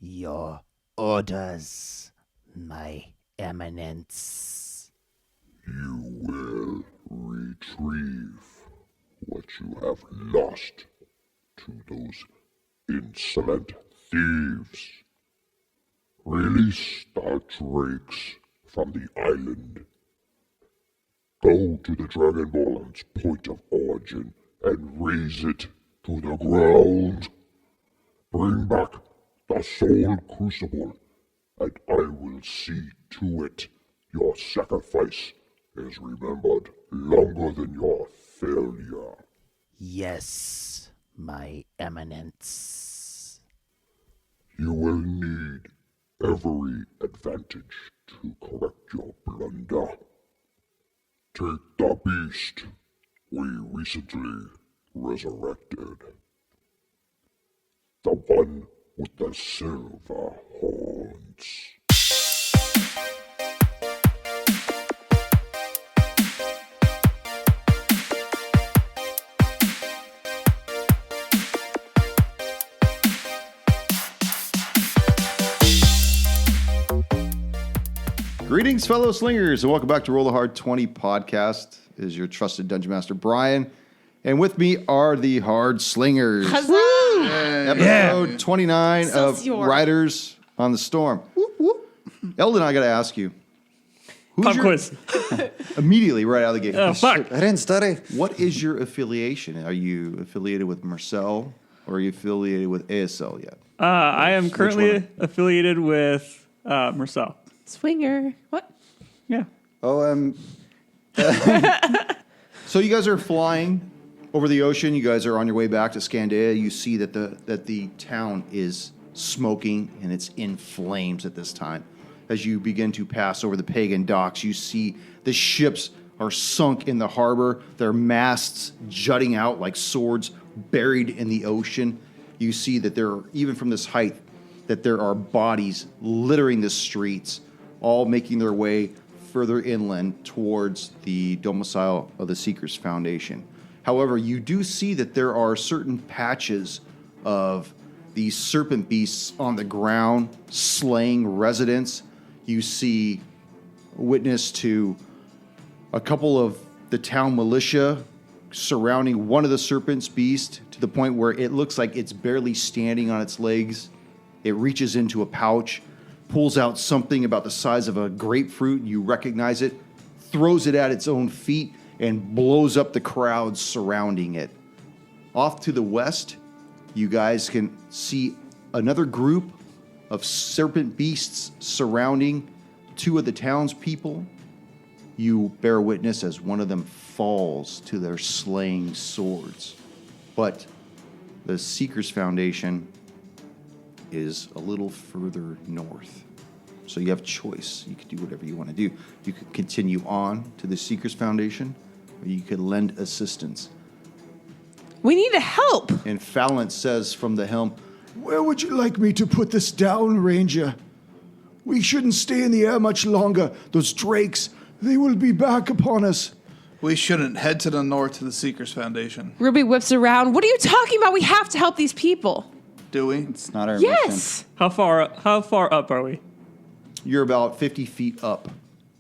Your orders, my eminence. You will retrieve what you have lost to those insolent thieves. Release the drakes from the island. Go to the Dragonborn's point of origin and raze it to the ground. Bring back the Soul Crucible, and I will see to it your sacrifice is remembered longer than your failure. Yes, my eminence. You will need every advantage to correct your blunder. Take the beast we recently resurrected. The one with the silver horns. Greetings, fellow slingers, and welcome back to Roll the Hard 20 podcast. It is your trusted Dungeon Master, Brian. And with me are the Hard Slingers. Huzzah! Episode 29 Excelsior. of Riders on the Storm. Eldon, I got to ask you. Pop quiz. Immediately, right out of the gate. Oh, fuck. I didn't study. What is your affiliation? Are you affiliated with Marcel, or are you affiliated with ASL yet? I am currently one? affiliated with Marcel. Swinger. What? Yeah. Oh, So you guys are flying over the ocean. You guys are on your way back to Scandaya. You see that the town is smoking and it's in flames at this time. As you begin to pass over the pagan docks, you see the ships are sunk in the harbor, their masts jutting out like swords buried in the ocean. You see that there are, even from this height, that there are bodies littering the streets, all making their way further inland towards the domicile of the Seekers Foundation. However, you do see that there are certain patches of these serpent beasts on the ground slaying residents. You see witness to a couple of the town militia surrounding one of the serpent's beasts to the point where it looks like it's barely standing on its legs. It reaches into a pouch, pulls out something about the size of a grapefruit. You recognize it, throws it at its own feet, and blows up the crowds surrounding it. Off to the west, you guys can see another group of serpent beasts surrounding two of the townspeople. You bear witness as one of them falls to their slaying swords. But the Seekers Foundation is a little further north. So you have choice. You can do whatever you want to do. You could continue on to the Seekers Foundation, or you could lend assistance. We need to help. And Fallon says from the helm, "Where would you like me to put this down, Ranger? We shouldn't stay in the air much longer. Those drakes, they will be back upon us." We shouldn't head to the north to the Seekers Foundation, Ruby whips around. What are you talking about? We have to help these people. do we? it's not our mission. Yes. How far up are we? You're about 50 feet up.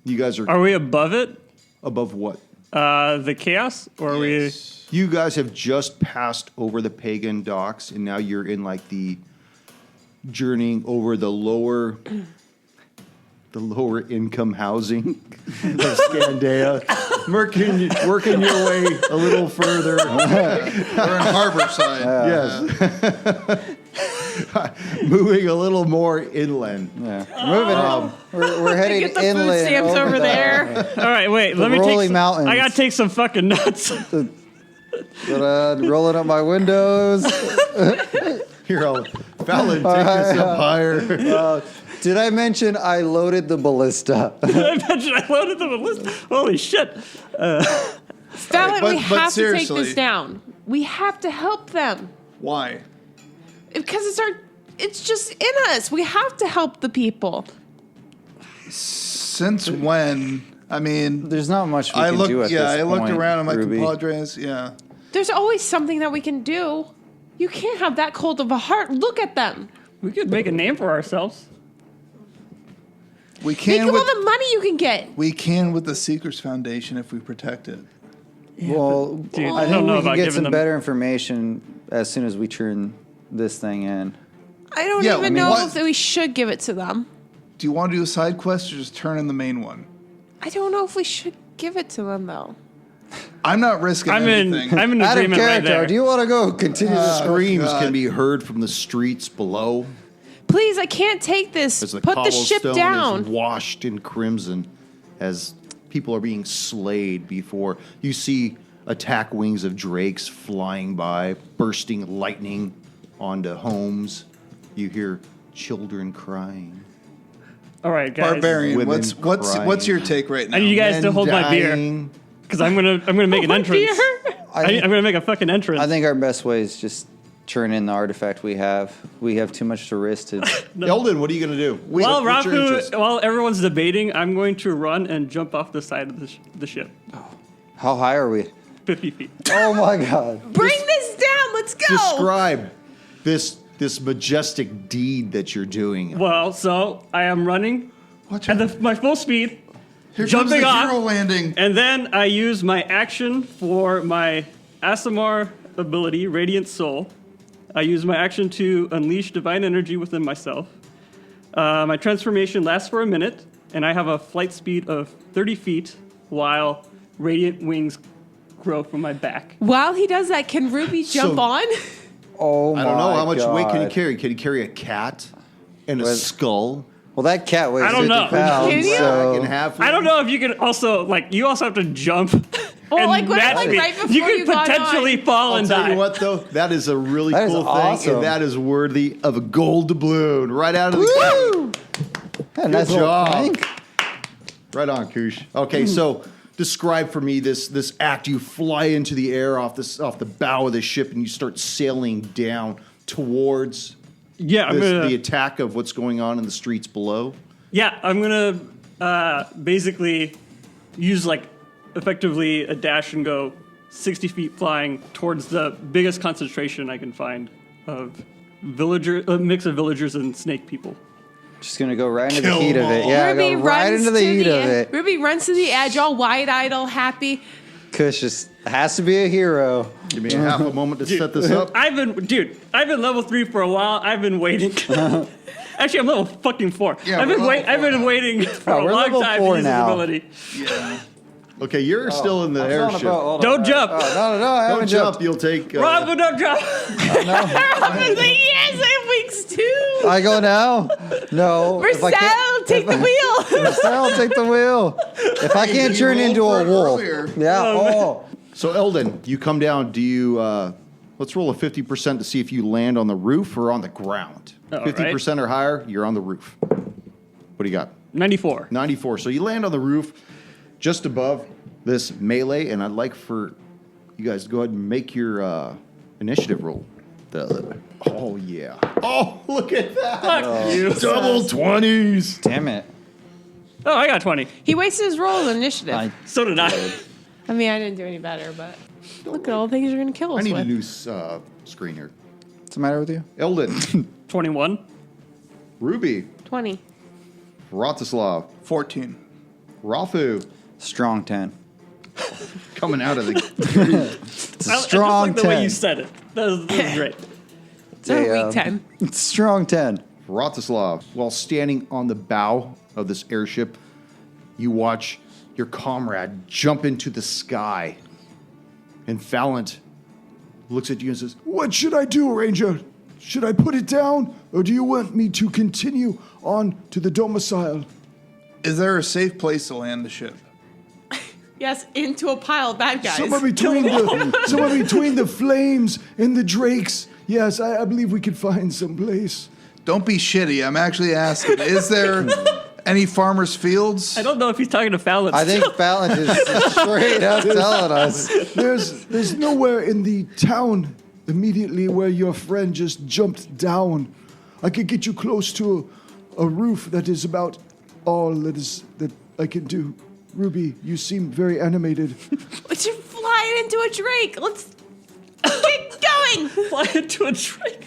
You guys are Are we above it? above what? The chaos? Or are we... You guys have just passed over the pagan docks, and now you're in like the journeying over the lower income housing of Scandaya, working your way a little further. We're in Harborside. Yes. Moving a little more inland. Yeah. We're heading Get the inland. food stamps over the- there. All right, wait. Let me rolling take mountains. I gotta take some fucking nuts. Rolling up my windows. Here, Fallon, take this up higher. Did I mention I loaded the ballista? I mentioned I loaded them a list. Holy shit. Fallon, But we have to take seriously. this down. We have to help them. Why? Because it's just in us. We have to help the people. Since when? I mean, There's not much we I can looked. do at Yeah, this I looked point, around at my Ruby. compadres. Yeah, There's always something that we can do. You can't have that cold of a heart. Look at them. We could make a name for ourselves. We Think can of all with the money you can get. we can with the Seekers Foundation if we protect it. Well, Dude, I I think don't know we about can get giving some them- better information as soon as we turn this thing in. I don't Yeah, even I mean, know what- if we should give it to them. Do you want to do a side quest or just turn in the main one? I don't know if we should give it to them though. I'm not risking anything. I'm in Out of agreement right character. there. Do you want to go continue the Screams God. can be heard from the streets below Please, I can't take this. as the Put the ship cobblestone down. is washed in crimson as people are being slayed before you see attack wings of drakes flying by, bursting lightning onto homes. You hear children crying. All right, guys. Barbarian, Women what's crying. your take right now? I need you guys to Men hold my beer dying. because I'm gonna make an My entrance. beer? I'm gonna make a fucking entrance. I think our best way is just turn in the artifact we have. We have too much to risk to. Eldon, what are you going to do? while What's your interest? while everyone's debating, I'm going to run and jump off the side of the ship, How high are we? 50 feet. Oh my god. Bring this down. Let's go. Describe this majestic deed that you're doing. Well, so I am running Watch at out. my full speed, Here jumping comes the off. hero landing. and then I use my action for my Aasimar ability, Radiant Soul. I use my action to unleash divine energy within myself. My transformation lasts for a minute, and I have a flight speed of 30 feet while radiant wings grow from my back. While he does that, can Ruby jump So- on? Oh my I don't know how much weight can he God. carry. Can he carry a cat and a What? skull? Well, that cat weighs I don't 50 know. pounds. Can you? So And half. I don't know if you can also, you also have to jump. Well, and like, what if, match like, me. right before you could you got potentially on? fall I'll and tell die. you what, though, that is a really That is cool thing, awesome. and that is worthy of a gold doubloon right out of the Woo! Yeah, nice little job. plank. Right on, Koosh. Okay, so describe for me this act. You fly into the air off the bow of the ship, and you start sailing down towards Yeah, I'm the gonna. attack of what's going on in the streets below. Yeah, I'm gonna basically use effectively a dash and go 60 feet flying towards the biggest concentration I can find of a mix of villagers and snake people. Just gonna go right into the Kill heat of it. Yeah, Ruby go right runs into the to heat of it. Ruby runs to the edge, all wide-eyed, all happy. Kush just has to be a hero. Give me half a moment to set this up. I've been level 3 for a while. I've been waiting. Actually, I'm level fucking 4. Yeah, I've we're been level I've 4 been now. waiting for Oh, a we're long level time 4 to use now. this ability. Yeah. Okay, you're still in the airship. Don't jump. Oh, no, I Don't haven't jump. jumped. You'll take. Bravo, don't jump. Robin's like, yes, I have wings too. I go now? No. if I can't- Marcel, take the wheel. Marcel, take the wheel. If I can't you turn rolled into for a it wolf. earlier. Yeah. Oh. So Eldon, you come down. Do you? Let's roll a 50% to see if you land on the roof or on the ground. All right. 50% or higher, you're on the roof. What do you got? 94. 94. So you land on the roof, just above this melee, and I'd like for you guys to go ahead and make your initiative roll. Oh yeah. Oh, look at that. Fuck you. Double 20s. Damn it. Oh, I got 20. He wasted his roll in initiative. I- So did I. I mean, I didn't do any better, but look at all the things you're going to kill us I need with. a new screen here. What's the matter with you? Eldon, 21. Ruby, 20. Vratislav, 14. Rafu, Strong 10. coming out of the. It's a I just strong like the 10. way you said it. That was great. It's a, week 10. It's a strong 10. Vratislav, while standing on the bow of this airship, you watch your comrade jump into the sky. And Fallant looks at you and says, What should I do, Ranger? Should I put it down, or do you want me to continue on to the domicile? Is there a safe place to land the ship? Yes, into a pile of bad guys. Somewhere between the flames and the drakes. Yes, I believe we could find some place. Don't be shitty. I'm actually asking. Is there any farmers' fields? I don't know if he's talking to Fallon. I think Fallon is straight up telling us. There's nowhere in the town immediately where your friend just jumped down. I could get you close to a roof that is about all that I can do. Ruby, you seem very animated. But you're flying into a drake. Let's get going. fly into a drake.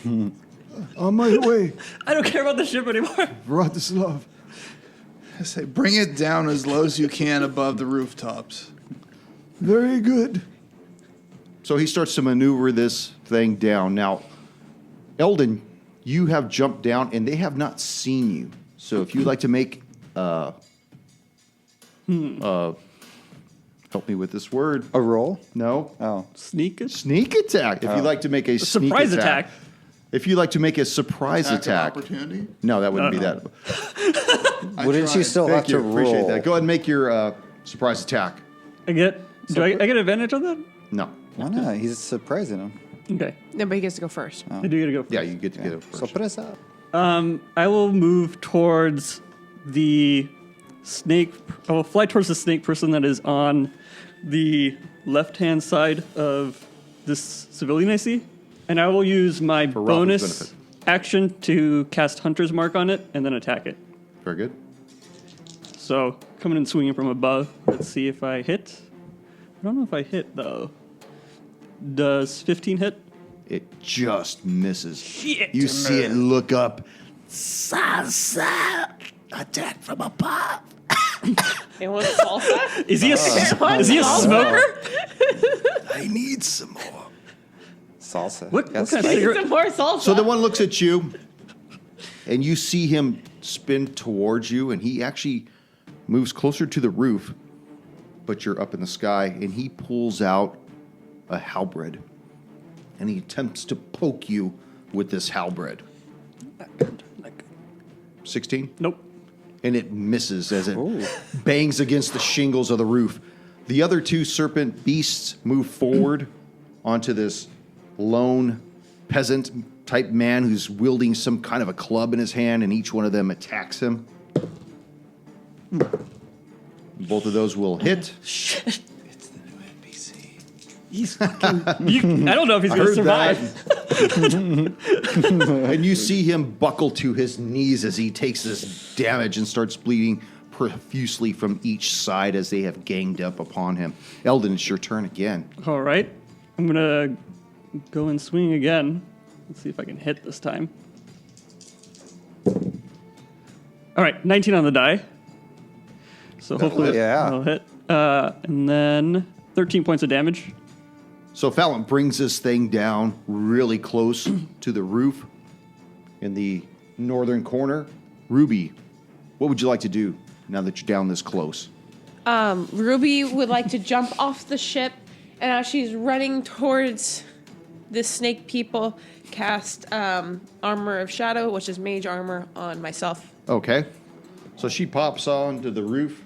On my way, I don't care about the ship anymore. Vratislav. I say, bring it down as low as you can above the rooftops. Very good. So he starts to maneuver this thing down. Now, Eldon, you have jumped down, and they have not seen you. So if you'd like to make, help me with this word. A roll? No. Oh. Sneak it. Sneak attack. If you'd like to make a sneak Surprise attack. If you'd like to make a surprise Attack of attack. opportunity. No, that wouldn't be No. that. Wouldn't you tried. still have Thank you. to roll? Appreciate that. Go ahead and make your surprise attack. I get. I get advantage on that? No. Why not? He's surprising him. Okay. Nobody gets to go first. I do get to go first. Yeah, you get to get it first. So put us up. I will move towards the snake. I will fly towards the snake person that is on the left-hand side of this civilian I see, and I will use my Ralph's bonus benefit. action to cast Hunter's Mark on it and then attack it. Very good. So coming and swinging from above. Let's see if I hit. I don't know if I hit though. Does 15 hit? It just misses. Shit. You see it look up. Salsa. Attack from above. It was salsa. Is he a smoker? I need some more. Salsa. What Yes. kind of cigarette? Some more salsa. So the one looks at you, and you see him spin towards you, and he actually moves closer to the roof, but you're up in the sky, and he pulls out a halberd, and he attempts to poke you with this halberd. 16? Nope. And it misses as it bangs against the shingles of the roof. The other two serpent beasts move forward onto this lone peasant type man who's wielding some kind of a club in his hand, and each one of them attacks him. Both of those will hit. He's fucking. I don't know if he's going to heard survive. And you see him buckle to his knees as he takes this damage and starts bleeding profusely from each side as they have ganged up upon him. Eldon, it's your turn again. All right. I'm going to go and swing again. Let's see if I can hit this time. All right, 19 on the die. So hopefully Yeah. I'll hit. And then 13 points of damage. So Fallon brings this thing down really close to the roof in the northern corner. Ruby, what would you like to do now that you're down this close? Ruby would like to jump off the ship, and as she's running towards the snake people, cast Armor of Shadow, which is mage armor, on myself. Okay. So she pops onto the roof.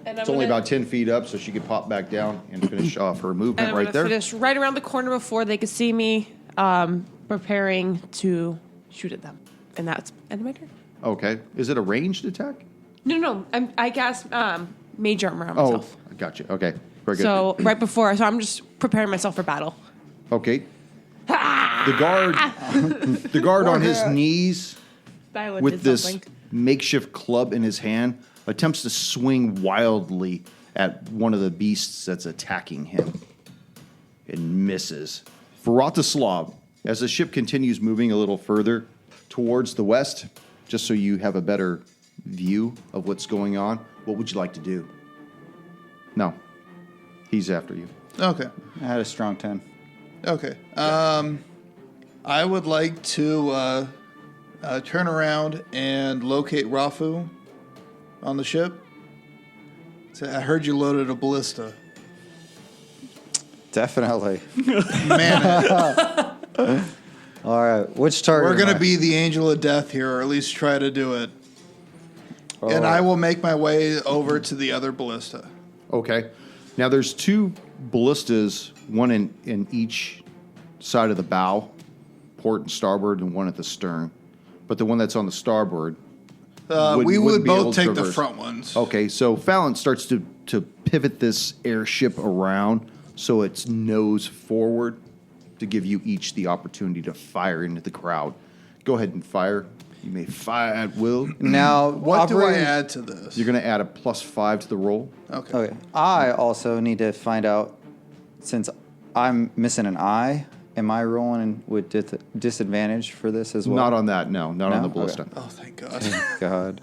And It's only about 10 feet up, so she could pop back down and finish off her and movement I'm right gonna there. finish right around the corner before they could see me, preparing to shoot at them. And that's end of my turn. Okay. Is it a ranged attack? No. I cast mage armor on Oh, myself. I got you. Okay. Very good. So right before, so I'm just preparing myself for battle. Okay. The guard on his kneys Violet with did this something. makeshift club in his hand attempts to swing wildly at one of the beasts that's attacking him and misses. Vratislav, as the ship continues moving a little further towards the west, just so you have a better view of what's going on, what would you like to do? No. He's after you. Okay. I had a strong 10. Okay. I would like to turn around and locate Rafu on the ship. So I heard you loaded a ballista. Definitely. Man, All right. Which target? we're going to am I? be the angel of death here, or at least try to do it. And I will make my way over to the other ballista. Okay. Now there's two ballistas, one in each side of the bow, port and starboard, and one at the stern. But the one that's on the starboard, We wouldn't would be able both to take the traverse. front ones. Okay, so Fallon starts to pivot this airship around so it's nose forward to give you each the opportunity to fire into the crowd. Go ahead and fire. You may fire at will. Now, What do I operating- add to this? You're going to add a +5 to the roll. Okay. Okay. I also need to find out, since I'm missing an eye, Am I rolling with disadvantage for this as well? Not on that, no. Not on No? the ballista. Oh, thank God. God.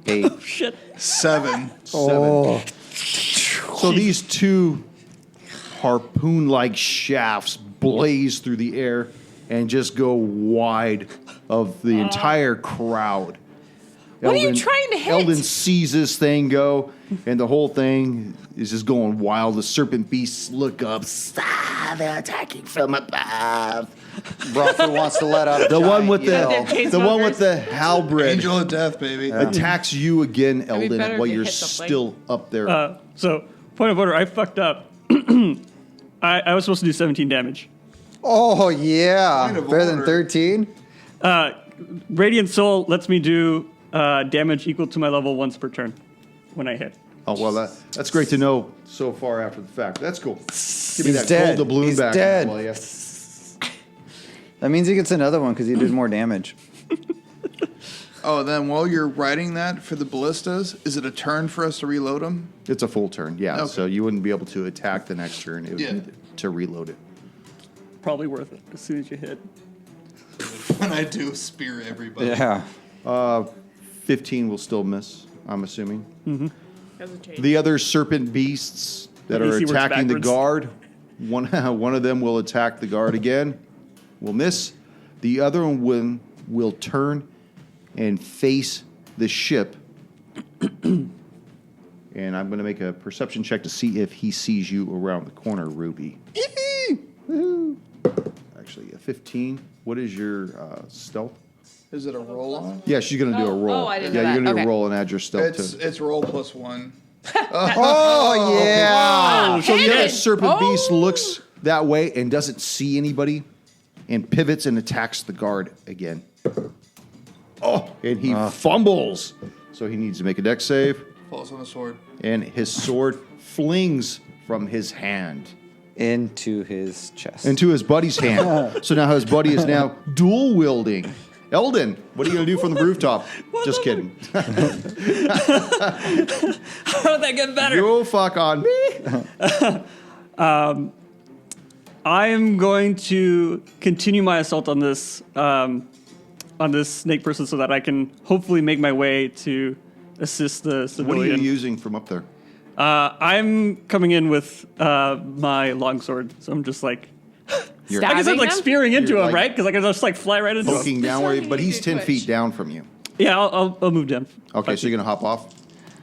8. Shit. 7. 7. So these two harpoon-like shafts blaze through the air and just go wide of the entire crowd. What are you trying to hit? Eldon sees this thing go, and the whole thing is just going wild. The serpent beasts look up. They're attacking from above. Rafu wants to let out The one with They're the chainsmokers. halberd Angel of Death, baby. attacks you again, be Eldon, better while if you you're hit something. still up there. So, point of order, I fucked up. I was supposed to do 17 damage. Oh, yeah. Point of Better than order. 13? Radiant Soul lets me do damage equal to my level once per turn when I hit. Oh, well, that's great to know so far after the fact. That's cool. Give me He's that dead. gold doubloon He's back. dead. Will ya? That means he gets another one because he did more damage. Oh, then while you're riding that for the ballistas, is it a turn for us to reload them? It's a full turn, yeah. Okay. So you wouldn't be able to attack the next turn. It would Yeah. be to reload it. Probably worth it as soon as you hit. When I do spear everybody. Yeah. 15 will still miss, I'm assuming. Doesn't change. The other serpent beasts that The are AC works attacking the backwards. guard, one of them will attack the guard again, will miss. The other one will turn and face the ship. And I'm going to make a perception check to see if he sees you around the corner, Ruby. Woohoo. Actually, a 15. What is your stealth? Is it a roll on? Yeah, she's going to do a Oh, roll. oh, I didn't yeah, know you're that. going to do a Okay. roll and add your stealth It's to it. it's roll +1. Oh, yeah. So the other Hit it. serpent beast Oh. looks that way and doesn't see anybody and pivots and attacks the guard again. Oh, and he fumbles. So he needs to make a dex save, Falls on the sword. and his sword flings from his hand Into his chest. into his buddy's hand. So now his buddy is now dual wielding. Eldon, what are you going to do from the rooftop? Just kidding. How did that get better? You fuck on me. I am going to continue my assault on this snake person so that I can hopefully make my way to assist the What are you civilian. using from up there? I'm coming in with my longsword, so I'm just like, You're I guess I'm like them? spearing into You're him, like right? Because I can just like fly right into him. poking down, but he's 10 feet down from you. Yeah, I'll move down. Okay, so you're going to hop off?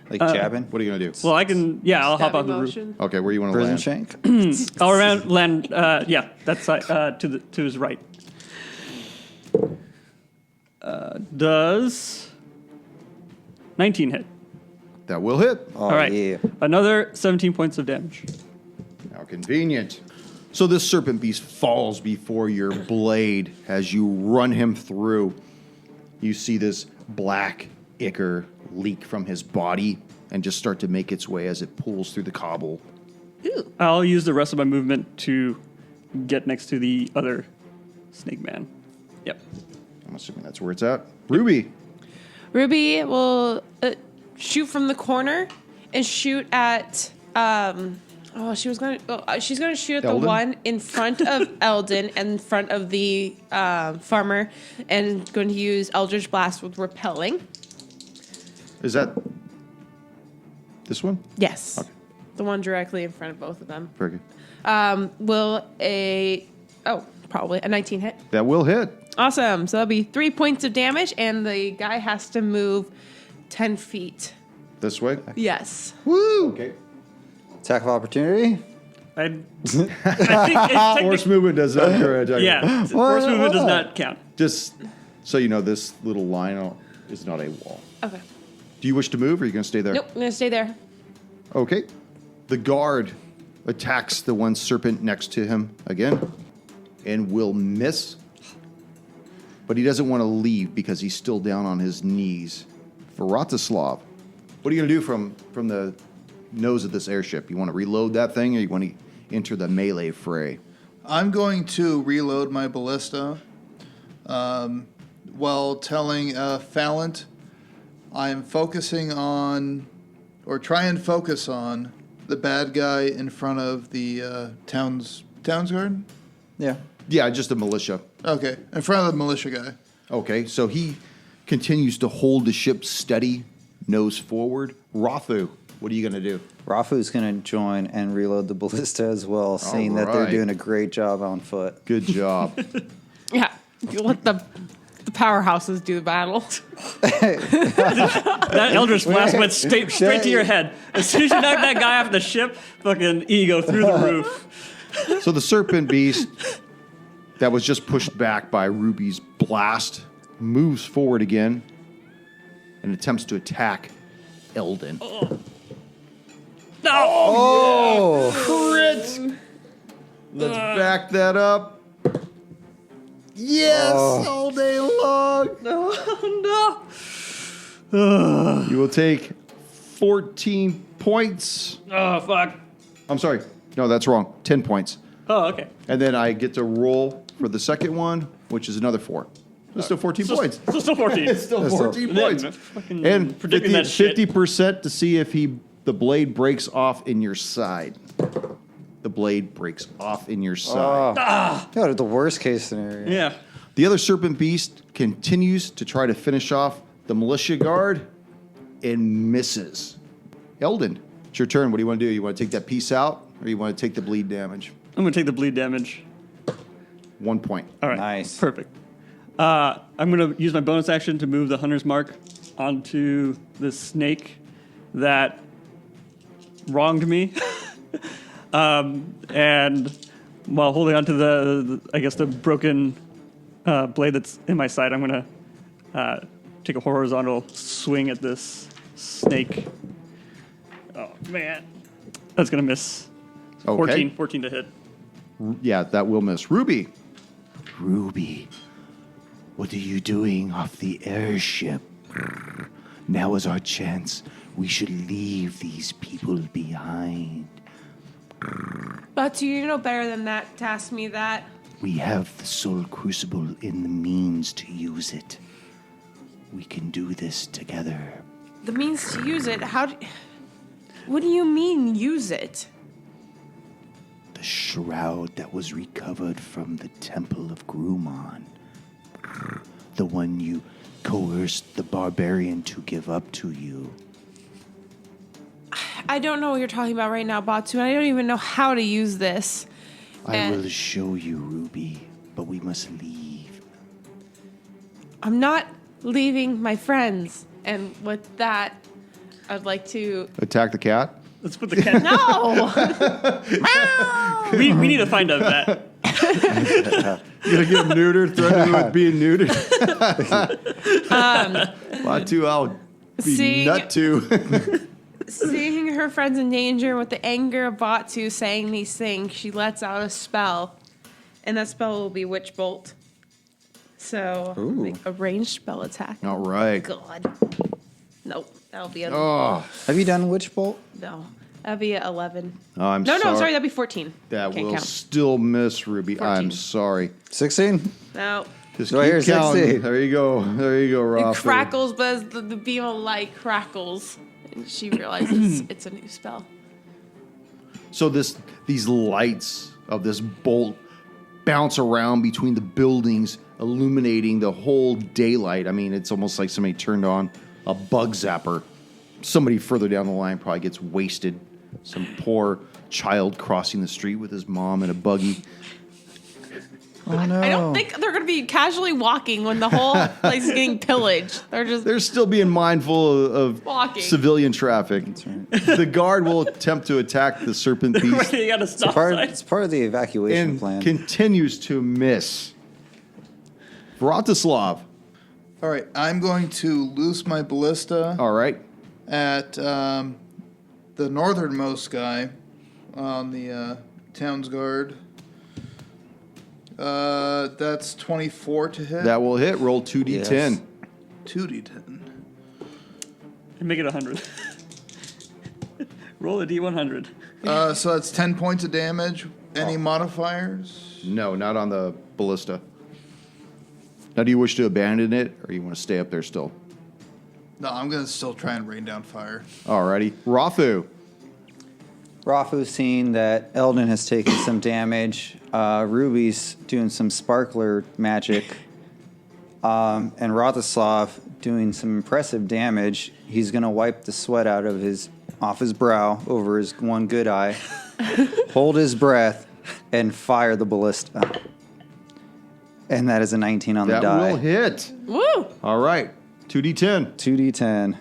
Like jabbing. What are you going to do? Well, I can. Yeah, I'll hop off Stabbing the roof. motion. Okay, where do you want to Prison land? shank. I'll land. Yeah, that's to his right. Does 19 hit? That will hit. Oh, All right. yeah. Another 17 points of damage. How convenient. So this serpent beast falls before your blade as you run him through. You see this black ichor leak from his body and just start to make its way as it pulls through the cobble. I'll use the rest of my movement to get next to the other snake man. Yep. I'm assuming that's where it's at. Ruby. Ruby will shoot from the corner and shoot at. She's going to shoot at the Eldon? one in front of Eldon and in front of the farmer, and going to use Eldritch Blast with repelling. Is that this one? Yes, Okay. the one directly in front of both of them. Very good. Probably a 19 hit. That will hit. Awesome. So that'll be 3 points of damage, and the guy has to move 10 feet. This way. Yes. Woo! Okay. Attack of opportunity. I think it's Force movement does not. yeah, force movement does not count. Just so you know, this little line is not a wall. Okay. Do you wish to move, or are you going to stay there? Nope, I'm going to stay there. Okay. The guard attacks the one serpent next to him again and will miss. But he doesn't want to leave because he's still down on his knees. For Vratislav, what are you going to do from the nose of this airship? You want to reload that thing, or you want to enter the melee fray? I'm going to reload my ballista while telling Fallant I'm focusing on, or try and focus on, the bad guy in front of the town's Town's guard? Yeah. Yeah, just a militia. Okay, in front of the militia guy. Okay, so he continues to hold the ship steady, nose forward. Rothu, what are you going to do? Rafu's going to join and reload the ballista as well, seeing that they're right. doing a great job on foot. Good job. Yeah. You let the powerhouses do the battle. That Eldritch Blast went straight to your head. As soon as you knocked that guy off the ship, fucking ego through the roof. So the serpent beast that was just pushed back by Ruby's blast moves forward again and attempts to attack Eldon. No! Crit! Let's back that up. Yes, all day long. No! You will take 14 points. Oh, fuck. I'm sorry. No, that's wrong. 10 points. Oh, okay. And then I get to roll for the second one, which is another 4. It's still 14 points. Still 14. It's still 14 points. Fucking And predicting that shit. 50% to see if the blade breaks off in your side. The blade breaks off in your side. Yeah, the worst case scenario. Yeah. The other serpent beast continues to try to finish off the militia guard and misses. Eldon, it's your turn. What do you want to do? You want to take that piece out, or you want to take the bleed damage? I'm going to take the bleed damage. 1 point. All right. Nice. Perfect. I'm going to use my bonus action to move the Hunter's Mark onto the snake that wronged me. And while holding onto the broken blade that's in my side, I'm going to take a horizontal swing at this snake. Oh, man. That's going to miss. Okay. 14 to hit. Yeah, that will miss. Ruby. Ruby, what are you doing off the airship? Now is our chance. We should leave these people behind. But you know better than that to ask me that. We have the Soul Crucible in the means to use it. We can do this together. The means to use it? What do you mean, use it? The shroud that was recovered from the Temple of Grumon. The one you coerced the barbarian to give up to you. I don't know what you're talking about right now, Batu, and I don't even know how to use this. I will show you, Ruby, but we must leave. I'm not leaving my friends. And with that, I'd like to... Attack the cat. Let's put the cat... No! we need to find out that. You're gonna get neutered, threaten me with being neutered. Batu, I'll be Seeing- nut to. Seeing her friends in danger with the anger of Batu saying these things, she lets out a spell. And that spell will be Witch Bolt. So, like a ranged spell attack. All right. God. Nope. That'll be a... Oh, Have you done Witch Bolt? No. That'd be a 11. I'm No, sorry. sorry. That'd be 14. That Can't will count. still miss, Ruby. 14. I'm sorry. 16? No. Just Do I hear keep counting. 16? There you go. There you go, It Rafa. crackles, but as the beam of light crackles, and she realizes it's a new spell. So these lights of this bolt bounce around between the buildings, illuminating the whole daylight. I mean, it's almost like somebody turned on a bug zapper. Somebody further down the line probably gets wasted. Some poor child crossing the street with his mom in a buggy. Oh, no. I don't think they're going to be casually walking when the whole place is getting pillaged. They're just They're still being mindful of Walking. civilian traffic. right. The guard will attempt to attack the serpent beast Right, you got to stop. It's part of the evacuation and plan. continues to miss. Vratislav. All right, I'm going to loose my ballista All right. at the northernmost guy on the town's guard. That's 24 to hit. That will hit. Roll 2d10. Yes. 2d10. And make it 100. Roll a d100. So that's 10 points of damage. Any modifiers? No, not on the ballista. Now, do you wish to abandon it, or you want to stay up there still? No, I'm going to still try and rain down fire. Alrighty. Rothu. Rafu's seen that Eldon has taken some damage. Ruby's doing some sparkler magic. And Rotislav doing some impressive damage. He's going to wipe the sweat off his brow over his one good eye, hold his breath, and fire the ballista. And that is a 19 on the die. That will hit. Woo! All right. 2d10. 2d10.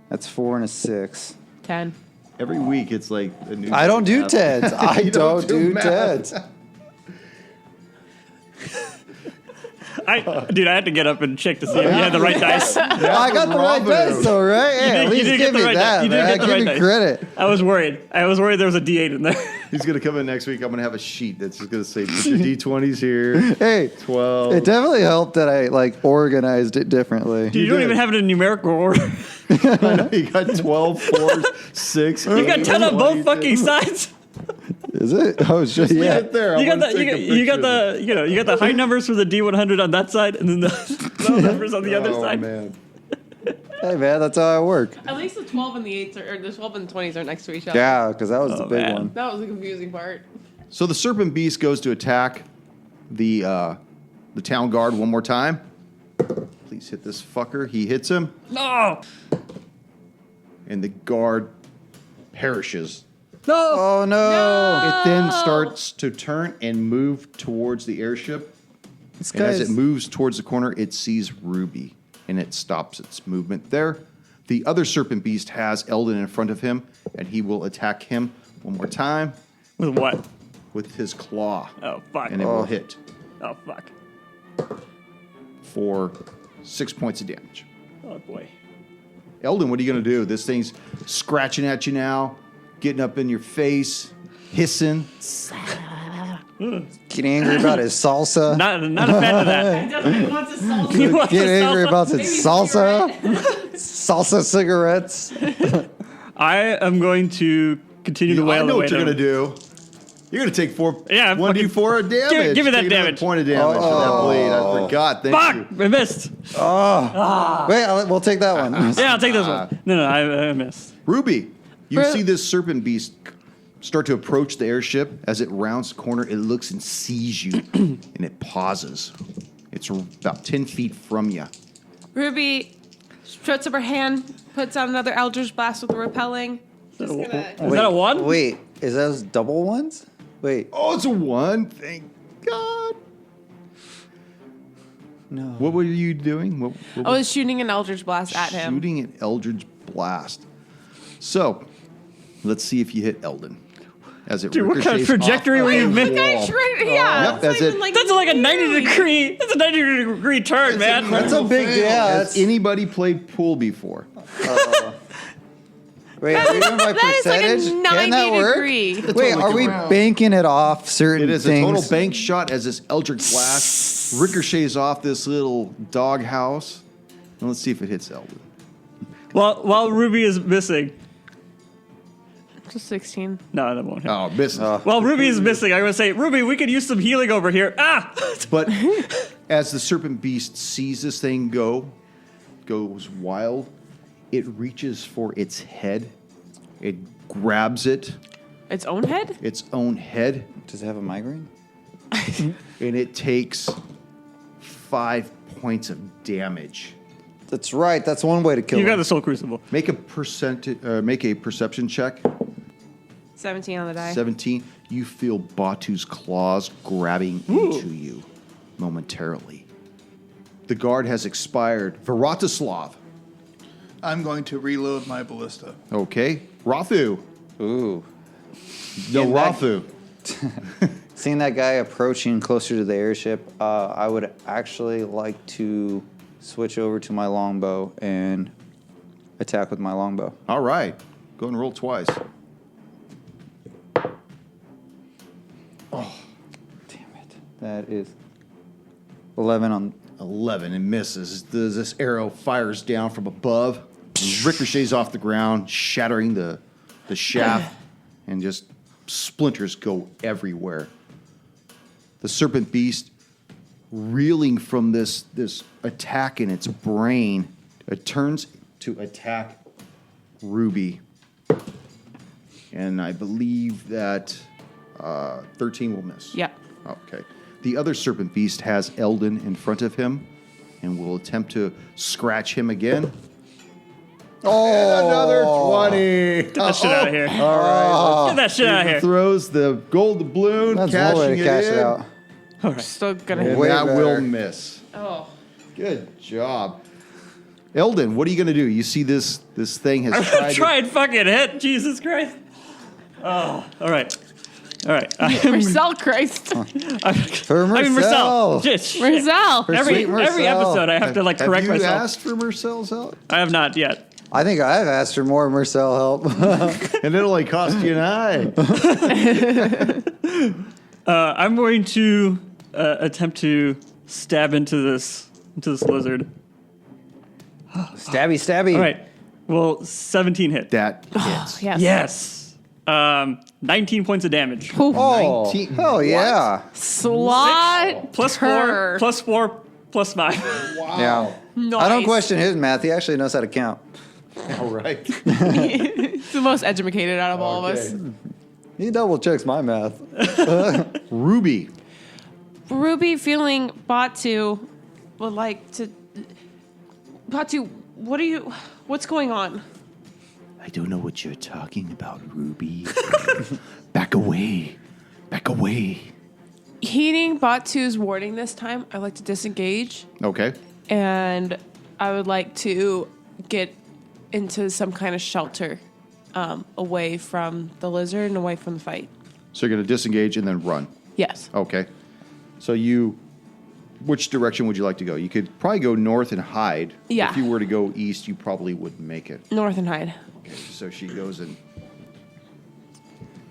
That's 4 and a 6. 10. Every week it's like a new. I don't do math. 10s. I You don't do math. 10s. Dude, I had to get up and check to see if you had the right dice. I got the right Rafu. dice, though, right? Yeah, at You least did give get the me right that, dice. You did man. get the Give right me dice. credit. I was worried. There was a D8 in there. He's gonna come in next week. I'm gonna have a sheet that's just gonna say put your d20s here. Hey, 12. it definitely helped that I organized it differently. Dude, you don't did. even have it in numerical order. You got 12, 4, 6. You got 10 on both fucking sides. Is it? Oh shit! Leave Yeah. it there. I You got wanna the take a you got picture of the you got the high numbers for the D100 on that side, and then the low numbers on the it. other Oh side. man. Hey man, that's how I work. At least the 12 and the 8s or the 12 and the 20s are next to each other. Yeah, because that was the Oh, big man. one. That was the confusing part. So the serpent beast goes to attack the town guard one more time. Please hit this fucker. He hits him, No, and the guard perishes. no. Oh no! It then starts to turn and move towards the airship. This And as guy's it moves towards the corner, it sees Ruby, and it stops its movement there. The other serpent beast has Eldon in front of him, and he will attack him one more time With what? with his claw, Oh fuck. and it will hit Oh fuck. for 6 points of damage. Oh boy. Eldon, what are you going to do? This thing's scratching at you now, getting up in your face, hissing. getting angry about his salsa. Not a fan of that. He doesn't want to salt He wants Get to angry salsa. about his Maybe salsa. Salsa cigarettes. I am going to continue to I wail know away what you're at going to him. do. You're going to take 4, Yeah, 1d4 of damage. give me that Take another damage. point of damage for that bleed. I forgot. Thank you. Fuck! I missed. Wait, we'll take that one. Yeah, I'll take this one. No, I missed. Ruby, you Ru- see this serpent beast start to approach the airship. As it rounds the corner, it looks and sees you, and it pauses. It's about 10 feet from you. Ruby puts up her hand, puts out another Eldritch Blast with the repelling. Just gonna. Is that a one? Wait, is those double ones? Wait, Oh, it's a 1. Thank God. no. What were you doing? What I was shooting an Eldritch Blast at him. Shooting an Eldritch Blast. So, let's see if you hit Eldon. As it Dude, what kind of ricochets off trajectory were you the making? wall. Yeah. Yep, that's it. That's like a 90 degree. That's a 90 degree turn, man. That's a big deal. Has That's, anybody played pool before? wait, are we doing by That is like a percentage? Can that 90 work? degree. Wait, totally are we correct. banking it off certain It is things? a total bank shot as this Eldritch Blast ricochets off this little dog house. And let's see if it hits Eldon. While Ruby is missing. Just 16. No, that won't hit. Oh, misses. While Ruby is missing, I'm going to say, Ruby, we could use some healing over here. Ah! But as the serpent beast sees this thing goes wild, it reaches for its head. It grabs it, Its own head? its own head, Does it have a migraine? and it takes 5 points of damage. That's right. That's one way to kill You got him. the Soul Crucible. Make a perception check. 17 on the die. 17. You feel Batu's claws grabbing into you momentarily. The guard has expired. Vratislav. I'm going to reload my ballista. Okay. Rafu. Ooh. No, In that- Rafu. Seeing that guy approaching closer to the airship, I would actually like to switch over to my longbow and attack with my longbow. All right. Go and roll twice. Damn it. That is 11 on... 11 and misses. This arrow fires down from above, ricochets off the ground, shattering the shaft, and just splinters go everywhere. The serpent beast, reeling from this attack in its brain, it turns to attack Ruby And I believe that 13 will miss. Yeah. Okay. The other serpent beast has Eldon in front of him and will attempt to scratch him again. Oh, and another 20. Get that shit out of here. All right. Get that shit out of here. Throws the gold doubloon, That's one way cashing to cash it it in. out. Still gonna And hit. Way that better. will miss. Oh. Good job. Eldon, what are you going to do? You see this thing has I'm tried gonna to- try and fucking hit. Jesus Christ. Oh, all right. All right. Marcel Christ. For I mean, Marcel. Marcel. Shit. Marcel. For Every sweet Marcel. episode, I have to like correct Have you myself. asked for Marcel's help? I have not yet. I think I've asked for more Marcel help. And it only cost you an eye. I'm going to attempt to stab into this lizard. Stabby, stabby. All right. Well, 17 hit. That hits. Yes. Yes. 19 points of damage. Oh, 19. hell yeah. Slot. Plus her. 4, plus 5. Yeah. Nice. I don't question his math. He actually knows how to count. All right. He's the most educated out of all of us. He double checks my math. Ruby. Ruby feeling Batu would like to. Batu, what's going on? I don't know what you're talking about, Ruby. Back away. Back away. Heeding Batu's warning this time, I'd like to disengage Okay. and I would like to get into some kind of shelter away from the lizard and away from the fight. So you're going to disengage and then run. Yes. Okay. So which direction would you like to go? You could probably go north and hide. Yeah. If you were to go east, you probably wouldn't make it. North and hide. Okay. So she goes and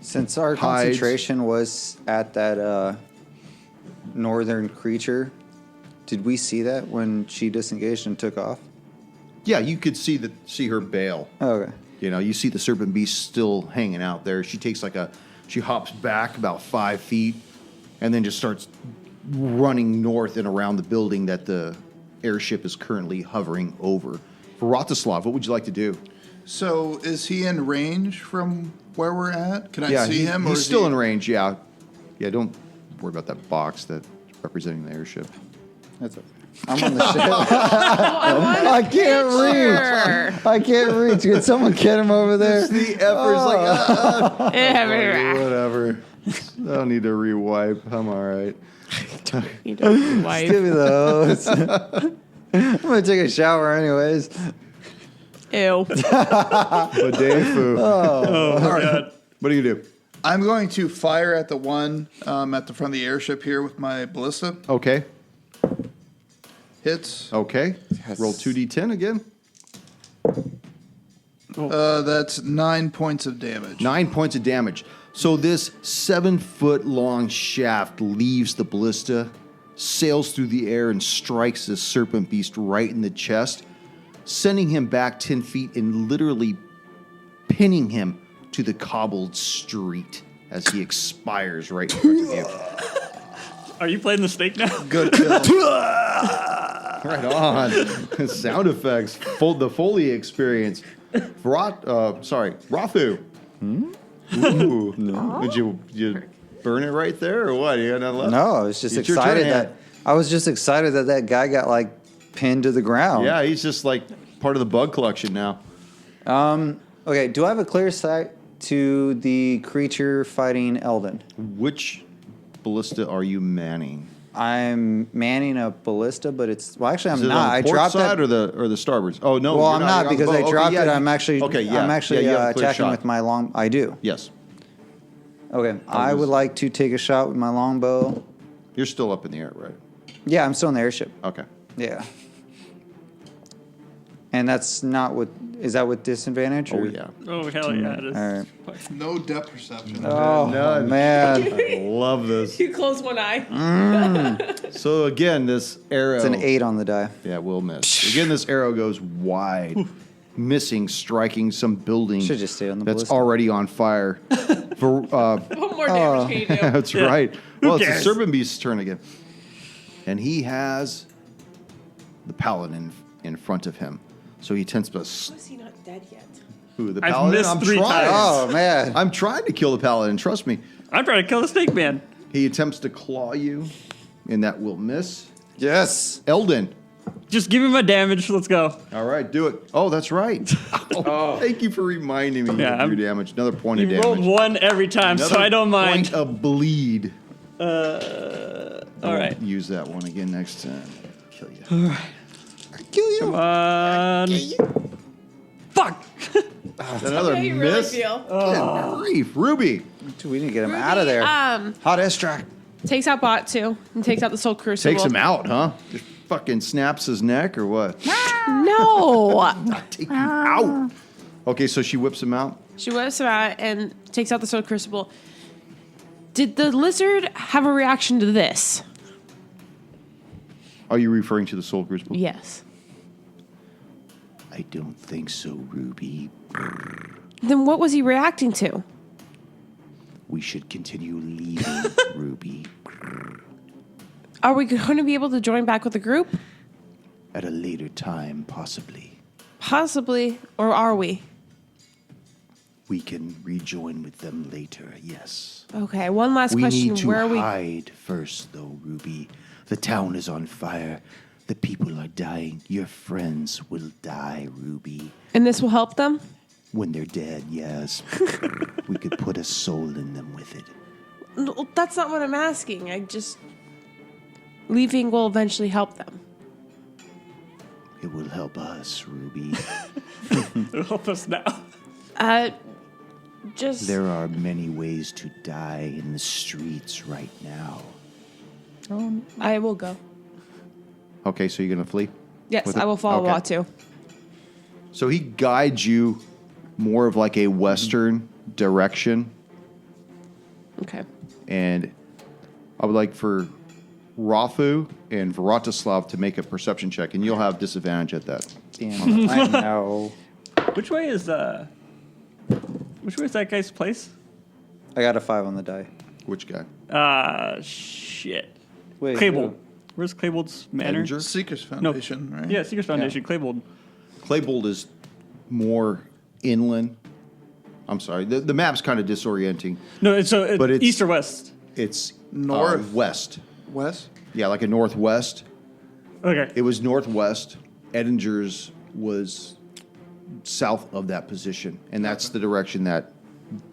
Since our Hides. concentration was at that northern creature, did we see that when she disengaged and took off? yeah, you could see her bail. Okay. You know, you see the serpent beast still hanging out there. She takes she hops back about 5 feet and then just starts running north and around the building that the airship is currently hovering over. For Vratislav, what would you like to do? So is he in range from where we're at? Can I see him? He's is still he- in range, yeah. Yeah, don't worry about that box that's representing the airship. That's okay. I'm on the ship. I can't reach. I can't reach. Can someone get him over there? The effort's Everywhere. whatever. I don't need to rewipe. I'm all right. You don't wipe. Give me the hose. I'm going to take a shower anyways. Ew. Badefu. Oh, my God. What do you do? I'm going to fire at the one at the front of the airship here with my ballista. Okay. Hits. Okay. Roll 2d10 again. That's 9 points of damage. 9 points of damage. So this 7-foot-long shaft leaves the ballista, sails through the air, and strikes this serpent beast right in the chest, sending him back 10 feet and literally pinning him to the cobbled street as he expires right in front of you. Are you playing the snake now? Good kill. Right on. Sound effects. The Foley experience. Rathu. Ooh. Did you burn it right there or what? You got nothing left? No, I was just It's your excited turn, that guy got like pinned to the ground. Yeah, he's just like part of the bug collection now. Okay, do I have a clear sight to the creature fighting Eldon? Which ballista are you manning? I'm manning a ballista, but it's actually I'm Is it not. on the I port dropped side it. or the starboards? Oh no, Well, you're I'm You're not on the because boat. I Okay, dropped yeah, it. I'm actually okay. Yeah, I'm actually yeah, you have a clear attacking shot. with my long. I do. Yes, Okay, I would like to take a shot with my longbow. you're still up in the air, right? Yeah, I'm still in the airship. Okay. Yeah. And that's not with. Is that with disadvantage? Oh or- yeah. Oh, hell yeah. It is. All right. No depth perception. Oh None. man, I love this. You close one eye. So again, this arrow. it's an 8 on the die. Yeah, we'll miss. Again, this arrow goes wide, missing, striking some building Should just stay on the that's ballista. already on fire. For What more damage can you do? That's right. Well, it's the cares? serpent beast's turn again, and he has the paladin in front of him. So he attempts to Is he not dead yet? Who, the I've paladin? missed I'm 3 trying. times. Oh man. I'm trying to kill the paladin, trust me. I'm trying to kill the snake man. He attempts to claw you, and that will miss. Yes. Eldon. Just give me my damage. Let's go. All right, do it. Oh, that's right. Oh, thank you for reminding me Yeah, of your damage. Another point You of rolled damage. 1 every time, so Another I don't mind. point of bleed. All right. Use that one again next time. Kill you. Kill you. Come on. Fuck. Another How you really miss. feel. Good grief. Ruby. Dude, we need to get him out of there. Hot extract. Takes out Bot 2 and takes out the Soul Crucible. Takes him out, huh? Just fucking snaps his neck or what? No. Take him out. Okay, so she whips him out. She whips him out and takes out the Soul Crucible. Did the lizard have a reaction to this? Are you referring to the Soul Crucible? Yes. I don't think so, Ruby. Then what was he reacting to? We should continue leading, Ruby. Are we going to be able to join back with the group? At a later time, possibly. Possibly. Or are we? We can rejoin with them later, yes. Okay, one last We question. need to Where are we? hide first, though, Ruby. The town is on fire. The people are dying. Your friends will die, Ruby. And this will help them? When they're dead, yes. We could put a soul in them with it. No, that's not what I'm asking. I just... Leaving will eventually help them. It will help us, Ruby. It'll help us now. Just... There are many ways to die in the streets right now. I will go. Okay, so you're going to flee? Yes, With I it? will follow Okay. Watu. So he guides you more of like a western direction. Okay. And I would like for Rafu and Vratislav to make a perception check, and you'll have disadvantage at that. Damn, I know. Which way is that guy's place? I got a 5 on the die. Which guy? Shit. Wait. Claybold. Where's Claybold's manor? Edinger? Seekers Foundation, right? Yeah, Seekers Foundation. Claybold. Claybold is more inland. I'm sorry. The map's kind of disorienting. No, so But it's- east or west? It's North. west. West? Yeah, like a northwest. Okay. It was northwest. Edinger's was south of that position. And that's the direction that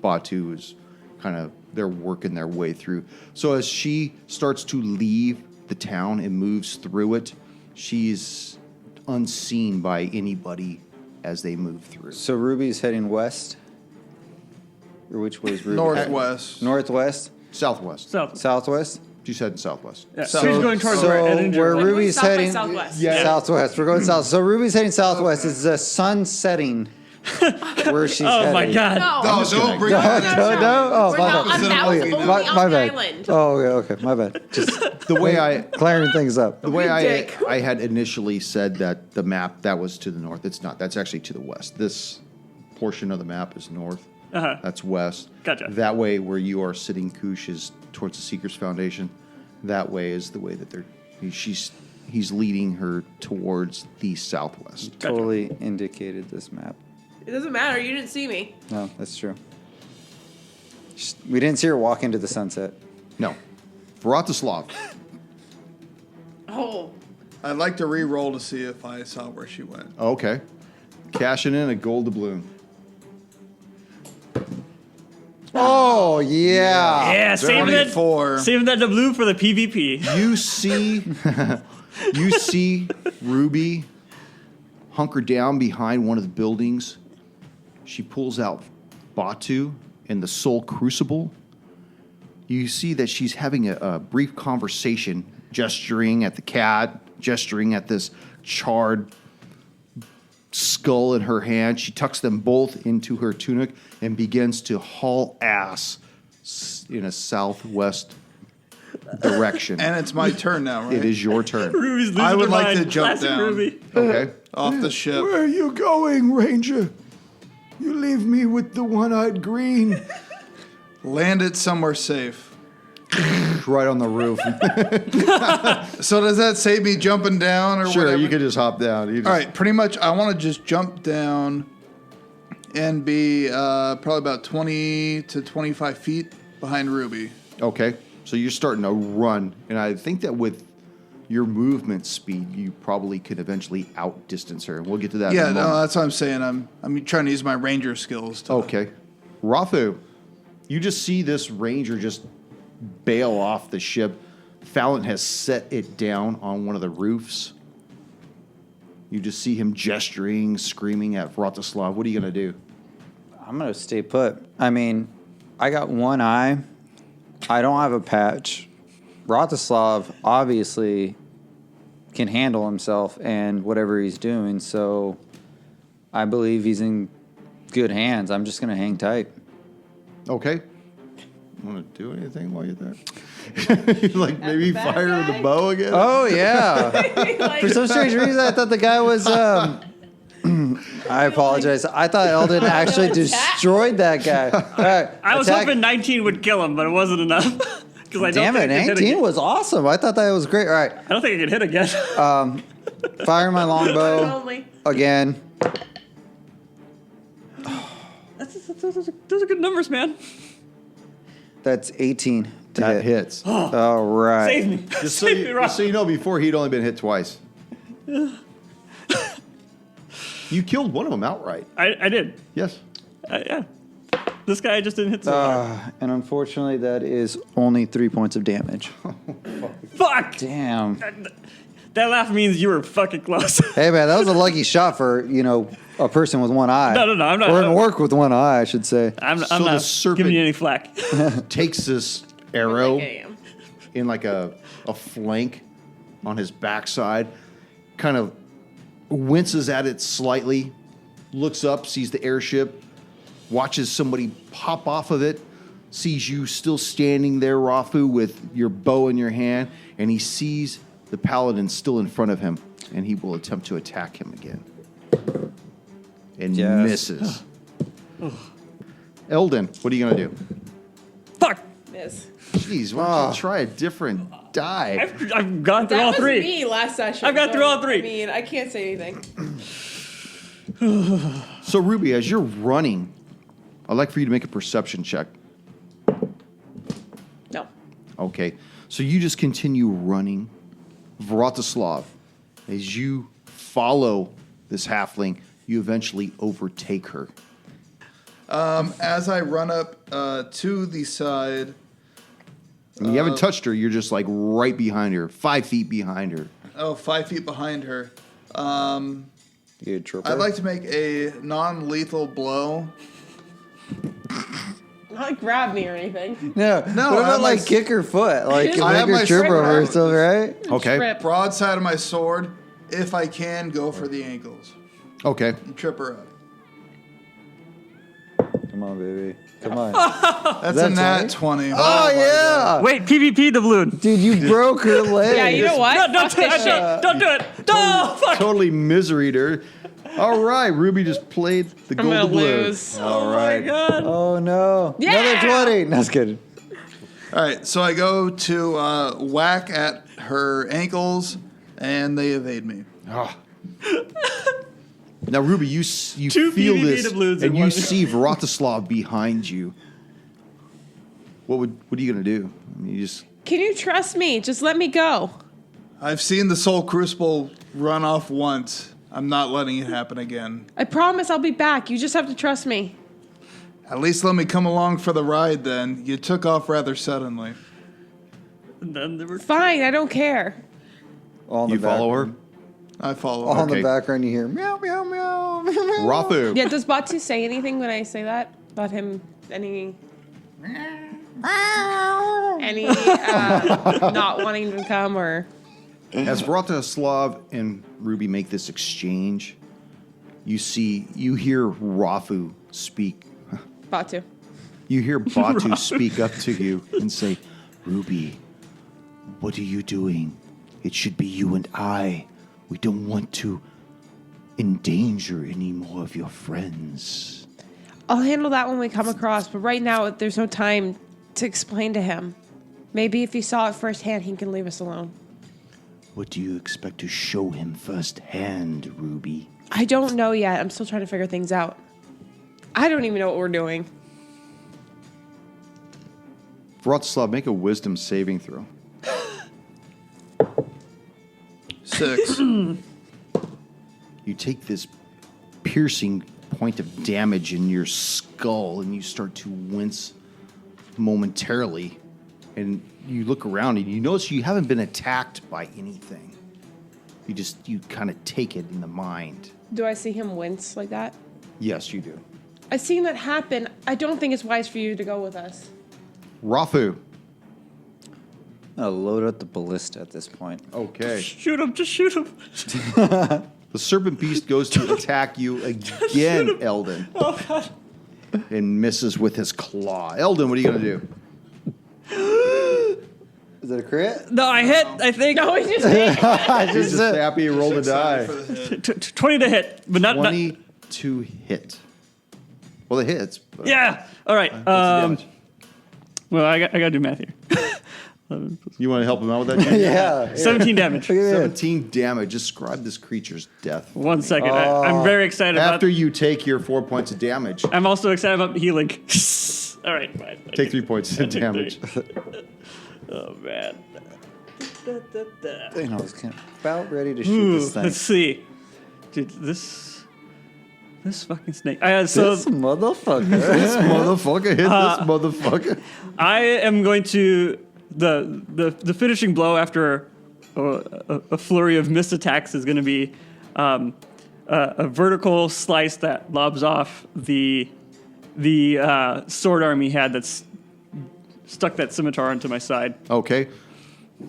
Batu is kind of, they're working their way through. So as she starts to leave the town and moves through it, she's unseen by anybody as they move through. So Ruby's heading west? Or which way is Ruby? Northwest. Northwest? Southwest. South. Southwest? She's heading southwest. Yeah. So- She's going towards so where Edinger where went. Ruby's South by heading... southwest. Yeah. Southwest. We're going south. So Ruby's heading southwest. It's the sun setting where she's heading. Oh my god. No, don't bring No, that. no. Oh, We're my not bad. on that was My- only My on the bad. island. Oh, okay. My bad. Just The way I clearing things up. the way Dick. I had initially said that the map that was to the north, it's not. That's actually to the west. This portion of the map is north. Uh-huh. That's west. Gotcha. That way, where you are sitting, Kush is towards the Seekers Foundation. That way is the way that he's leading her towards the southwest. Totally indicated this map. It doesn't matter. You didn't see me. No, that's true. We didn't see her walk into the sunset. No, Vratislav. Oh. I'd like to re-roll to see if I saw where she went. Okay, cashing in a gold doubloon. Oh, yeah. Yeah, saving 24. that doubloon for the PvP. You see Ruby hunkered down behind one of the buildings. She pulls out Batu and the Soul Crucible. You see that she's having a brief conversation, gesturing at the cat, gesturing at this charred skull in her hand. She tucks them both into her tunic and begins to haul ass in a southwest direction. And it's my turn now, right? It is your turn. Ruby's losing I would her like mind. to jump Classic down. Ruby. Okay. Off the ship. Where are you going, Ranger? You leave me with the one-eyed green. Land it somewhere safe. Right on the roof. So does that save me jumping down or Sure, whatever? you could just hop down. You just, All right, pretty much I want to just jump down and be probably about 20 to 25 feet behind Ruby. Okay, so you're starting to run, and I think that with your movement speed, you probably could eventually outdistance her. We'll get to that. Yeah, in a no, moment. that's what I'm saying. I'm trying to use my ranger skills. To, Okay, Rafu, you just see this ranger just bail off the ship. Fallon has set it down on one of the roofs. You just see him gesturing, screaming at Vratislav. What are you going to do? I'm going to stay put. I mean, I got one eye. I don't have a patch. Vratislav obviously can handle himself and whatever he's doing, so I believe he's in good hands. I'm just going to hang tight. Okay. Want to do anything while you're there? Like maybe the bad fire guy? the bow again? Oh, yeah. Like, For some strange reason, I thought the guy was... I apologize. I thought Eldon actually attack? destroyed that guy. All right, I was attack. hoping 19 would kill him, but it wasn't enough. Because I don't Damn it, think I could hit 19 again. was awesome. I thought that was great. All right, I don't think I could hit again. fire my longbow only. again. Those are good numbers, man. That's 18 to That hit. hits. All right. Save me. Just so, Save you, me, Rob. just so you know, before he'd only been hit twice. You killed one of them outright. I did. Yes. Yeah. This guy just didn't hit so hard. And unfortunately, that is only 3 points of damage. Fuck! Damn. That laugh means you were fucking close. Hey, man, that was a lucky shot for, a person with one eye. No, I'm not. Or an orc with one eye, I should say. I'm So the not serpent- giving you any flack. Takes this arrow Like I am. in like a flank on his backside, kind of winces at it slightly, looks up, sees the airship, watches somebody pop off of it, sees you still standing there, Rafu, with your bow in your hand, and he sees the paladin still in front of him, and he will attempt to attack him again. And Yes. misses. Eldon, what are you going to do? Fuck! Miss. Jeez, why don't you try a different die? I've gone through That all was three. me last session. I've got so, through all three. I mean, I can't say anything. So, Ruby, as you're running, I'd like for you to make a perception check. No. Okay. So you just continue running. Vratislav, as you follow this halfling, you eventually overtake her. As I run up to the side, And you haven't touched her, you're just like right behind her, 5 feet behind her. 5 feet behind her, You trooper. I'd like to make a non-lethal blow. Not like grab me or anything. No, No, what about I'm like like- kick her foot? Like I make have her my trip sword over out. herself, right? Okay. Trip. Broadside of my sword. If I can, go for the ankles. Okay. And trip her up. Come on, baby. Come on. That's that a nat 20. Oh, yeah. Wait, PvP doubloon. Dude, you broke her leg. Yeah, you know what? No, don't Fuck do this shit. it. Don't do it. No, fuck. Totally miseried her. All right, Ruby just played the I'm gonna gold blue. lose. All Oh right. my god. Oh, no. Yeah. Another 20. No, I was kidding. All right, so I go to whack at her ankles, and they evade me. Ah. Now, Ruby, you Two feel PvP this, doubloons and in you one. see Vratislav behind you. What are you gonna do? I mean, you just Can you trust me? Just let me go. I've seen the Soul Crucible run off once. I'm not letting it happen again. I promise I'll be back. You just have to trust me. At least let me come along for the ride then. You took off rather suddenly. And then there were Fine, I don't care. All in you the follow background. her. I follow All her. in the Okay. background, you hear meow, meow, meow, meow, meow. Rafu. Yeah, does Batu say anything when I say that? About him, any not wanting to come or... As Vratislav and Ruby make this exchange, you hear Rafu speak. Batu. You hear Batu speak up to you and say, Ruby, what are you doing? It should be you and I. We don't want to endanger any more of your friends. I'll handle that when we come across, but right now there's no time to explain to him. Maybe if he saw it firsthand, he can leave us alone. What do you expect to show him firsthand, Ruby? I don't know yet. I'm still trying to figure things out. I don't even know what we're doing. Vratislav, make a wisdom saving throw. 6. You take this piercing point of damage in your skull and you start to wince momentarily. And you look around and you notice you haven't been attacked by anything. You kind of take it in the mind. Do I see him wince like that? Yes, you do. I've seen that happen. I don't think it's wise for you to go with us. Rafu. I'll load up the ballista at this point. Okay. Shoot him, just shoot him. The serpent beast goes to attack you again, Eldon. Oh, God. And misses with his claw. Eldon, what are you going to do? Is it a crit? No, I hit, I think. No, he's just hit. He's just happy he rolled a die. 20 to hit, but not... 20 to hit. Well, it hits. But Yeah. All right. what's the damage? Well, I got to do math here. You want to help him out with that? Junior? Yeah. 17 damage. 17 damage. Describe this creature's death. 1 second. I'm very excited After about... you take your 4 points of damage, I'm also excited about healing. All right, fine. take 3 points of damage. Oh, man. I was about ready to shoot this thing. Let's see. Dude, this fucking snake. So This motherfucker. This motherfucker hit this motherfucker. I am going to the finishing blow after a flurry of missed attacks is going to be a vertical slice that lobs off the sword arm he had that's stuck that scimitar into my side. Okay.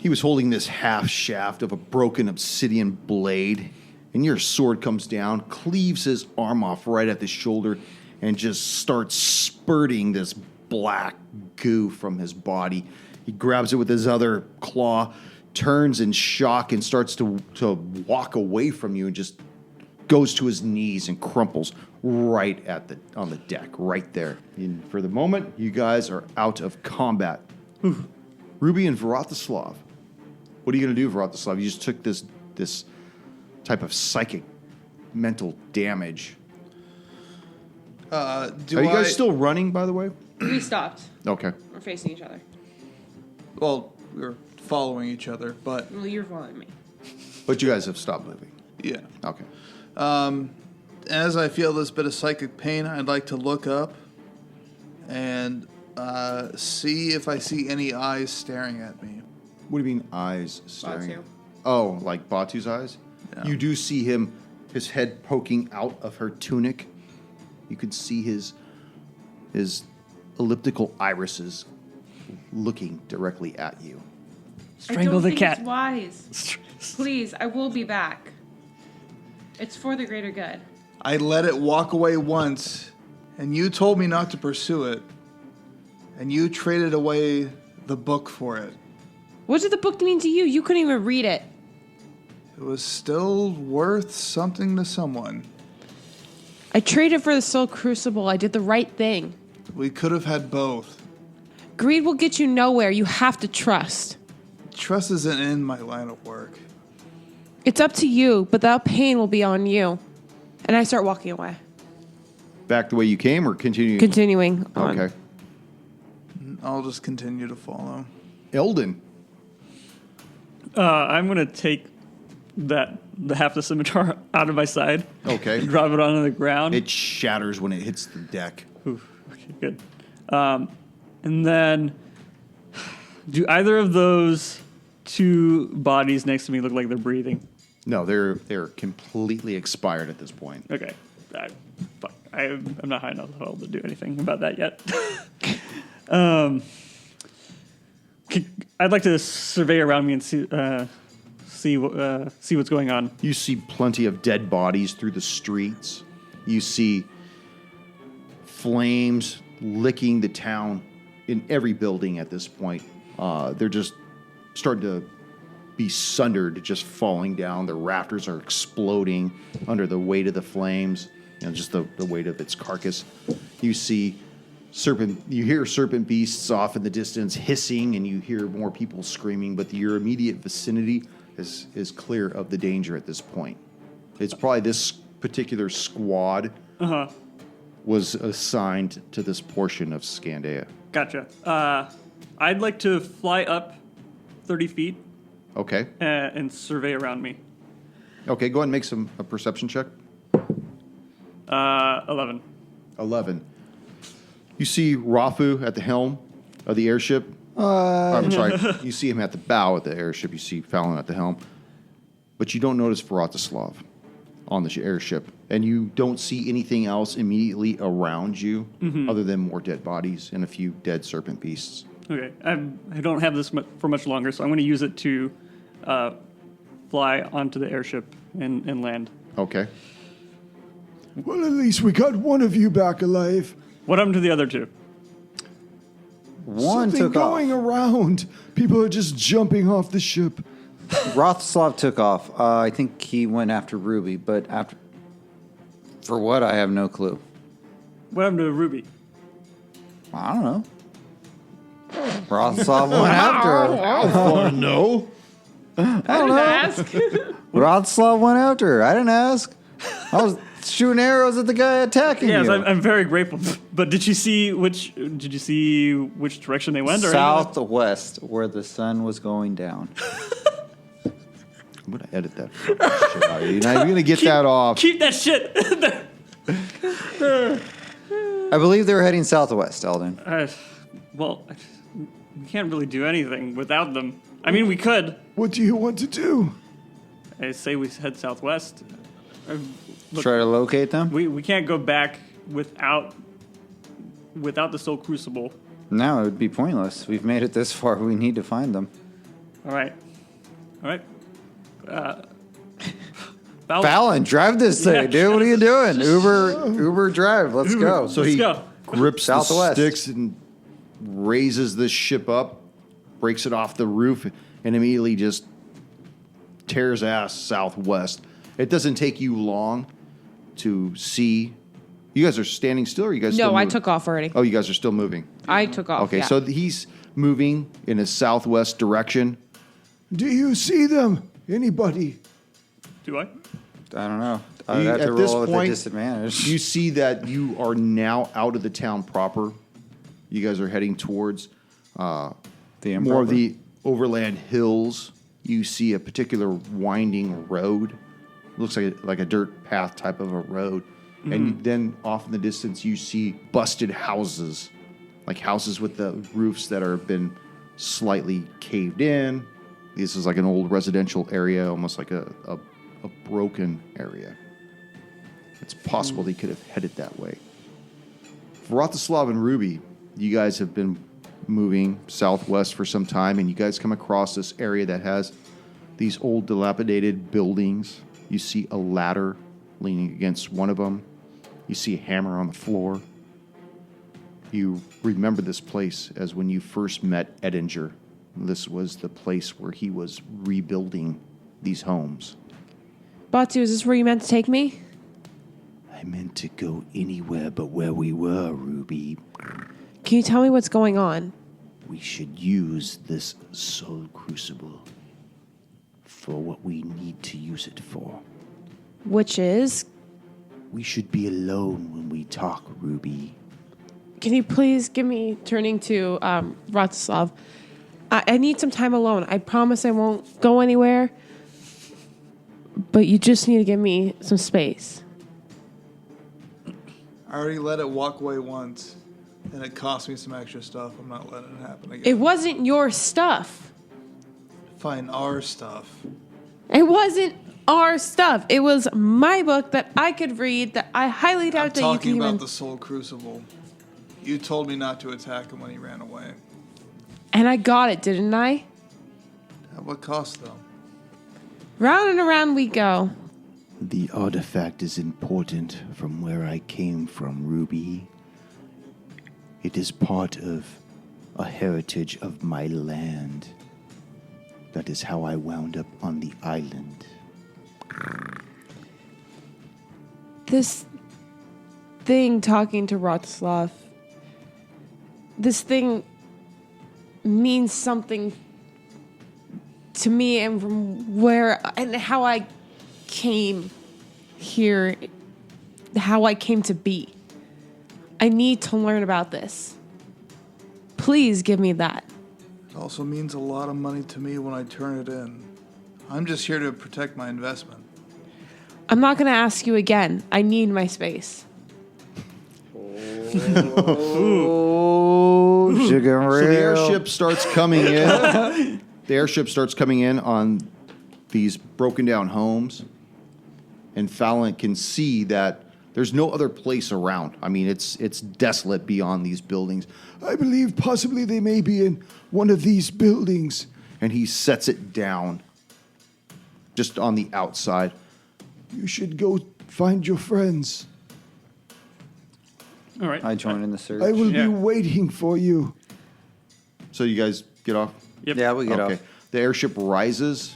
He was holding this half shaft of a broken obsidian blade, and your sword comes down, cleaves his arm off right at the shoulder, and just starts spurting this black goo from his body. He grabs it with his other claw, turns in shock, and starts to walk away from you, and just goes to his knees and crumples right on the deck, right there. And for the moment, you guys are out of combat. Ruby and Vratislav. What are you going to do, Vratislav? You just took this type of psychic mental damage. Are you guys still running, by the way? We stopped. Okay. We're facing each other. Well, we were following each other, but Well, you're following me. But you guys have stopped moving. yeah. Okay. As I feel this bit of psychic pain, I'd like to look up and see if I see any eyes staring at me. What do you mean eyes staring? Batu. Oh, like Batu's eyes? Yeah. You do see his head poking out of her tunic. You can see his elliptical irises looking directly at you. Strangle the cat. It's wise. Please, I will be back. It's for the greater good. I let it walk away once, and you told me not to pursue it, and you traded away the book for it. What did the book mean to you? You couldn't even read it. It was still worth something to someone. I traded for the soul crucible. I did the right thing. We could have had both. Greed will get you nowhere. You have to trust. Trust isn't in my line of work. It's up to you, but that pain will be on you. And I start walking away. Back the way you came or continue? Continuing on. Okay. I'll just continue to follow. Eldon. I'm going to take the half the scimitar out of my side. Okay. And drop it onto the ground. It shatters when it hits the deck. Oof, okay, good. And then, do either of those two bodies next to me look like they're breathing? No, they're completely expired at this point. Okay. I'm not high enough level to do anything about that yet. I'd like to survey around me and see what's going on. You see plenty of dead bodies through the streets. You see flames licking the town in every building at this point. They're just starting to be sundered, just falling down. The rafters are exploding under the weight of the flames, just the weight of its carcass. You see you hear serpent beasts off in the distance hissing, and you hear more people screaming, but your immediate vicinity is clear of the danger at this point. It's probably this particular squad was assigned to this portion of Scandaya. Gotcha. I'd like to fly up 30 feet Okay. and survey around me. Okay, go ahead and make a perception check. 11. 11. You see Rafu at the helm of the airship. I'm sorry. You see him at the bow of the airship. You see Fallon at the helm. But you don't notice Vratislav on the airship. And you don't see anything else immediately around you other than more dead bodies and a few dead serpent beasts. Okay. I don't have this for much longer, so I'm going to use it to fly onto the airship and land. Okay. Well, at least we got one of you back alive. What happened to the other two? One Something took going off. around. People are just jumping off the ship. Rothslav took off. I think he went after Ruby, but after... For what? I have no clue. What happened to Ruby? I don't know. Rothslav went after her. Oh, no. I didn't ask. Rothslav went after her. I didn't ask. I was shooting arrows at the guy attacking Yes, you. I'm very grateful. But did you see which direction they went? Or Southwest, where the sun was going down. I'm going to edit that shit out of you. You're not even going to get that off. Keep that shit. I believe they were heading southwest, Eldon. Well, we can't really do anything without them. I mean, we could. What do you want to do? I say we head southwest. Look, Try to locate them? we can't go back without the Soul Crucible. No, it would be pointless. We've made it this far. We need to find them. All right. Fallon, drive this thing, Yeah. dude. What are you doing? Uber drive. Let's go. So Let's he go. grips the Southwest. sticks and raises this ship up, breaks it off the roof, and immediately just tears ass southwest. It doesn't take you long to see. You guys are standing still, or are you guys still No, I moving? took off already. Oh, you guys are still moving. I took off. Okay, yeah. so he's moving in a southwest direction. Do you see them? Anybody? Do I? I don't know. I would have At to this roll with a point, disadvantage. You see that you are now out of the town proper. You guys are heading towards the more of improper? the overland hills. You see a particular winding road. Looks like a dirt path type of a road. And then off in the distance, you see busted houses, like houses with the roofs that are been slightly caved in. This is like an old residential area, almost like a broken area. It's possible they could have headed that way. Vratislav and Ruby, you guys have been moving southwest for some time, and you guys come across this area that has these old dilapidated buildings. You see a ladder leaning against one of them. You see a hammer on the floor. You remember this place as when you first met Edinger. This was the place where he was rebuilding these homes. Batu, is this where you meant to take me? I meant to go anywhere but where we were, Ruby. Can you tell me what's going on? We should use this soul crucible for what we need to use it for. Which is? We should be alone when we talk, Ruby. Can you please give me, turning to Vratislav, I need some time alone. I promise I won't go anywhere. But you just need to give me some space. I already let it walk away once, and it cost me some extra stuff. I'm not letting it happen again. It wasn't your stuff. Fine, our stuff. It wasn't our stuff. It was my book that I could read that I highly doubt I'm that you can talking even... about the Soul Crucible. You told me not to attack him when he ran away. And I got it, didn't I? At what cost, though? Round and around we go. The artifact is important from where I came from, Ruby. It is part of a heritage of my land. That is how I wound up on the island. This thing talking to Vratislav, this thing means something to me, and from where and how I came here, how I came to be. I need to learn about this. Please give me that. It also means a lot of money to me when I turn it in. I'm just here to protect my investment. I'm not going to ask you again. I need my space. Oh, sugar So the real. airship starts coming in. The airship starts coming in on these broken down homes, and Fallon can see that there's no other place around. I mean, it's desolate beyond these buildings. I believe possibly they may be in one of these buildings. And he sets it down just on the outside. You should go find your friends. All right. I join in the search. I will Yeah. be waiting for you. So you guys get off? Yep. Yeah, we get Okay. off. The airship rises,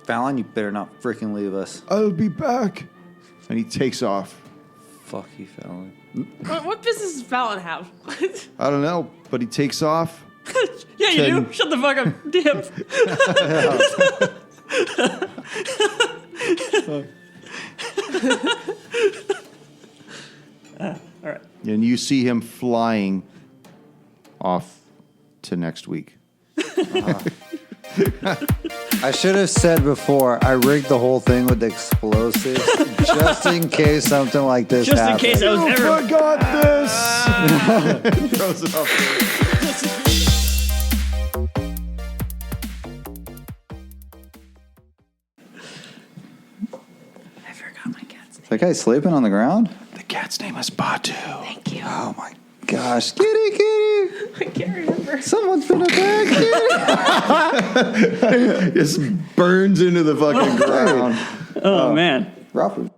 Fallon, you better not freaking leave us. I'll be back. and he takes off. Fuck you, Fallon. What business does Fallon have? I don't know, but he takes off. Yeah, you Ten. do. Shut the fuck up. Damn. All right. And you see him flying off to next week. I should have said before, I rigged the whole thing with explosives just in case something like this Just in happened. case I was ever. Forgot this. Throws it off. I forgot my cat's name. That guy sleeping on the ground? The cat's name is Batu. Thank you. Oh my gosh. Kitty, kitty. I can't remember. Someone's been attacked. Kitty. Just burns into the fucking ground. Oh, man. Rafu.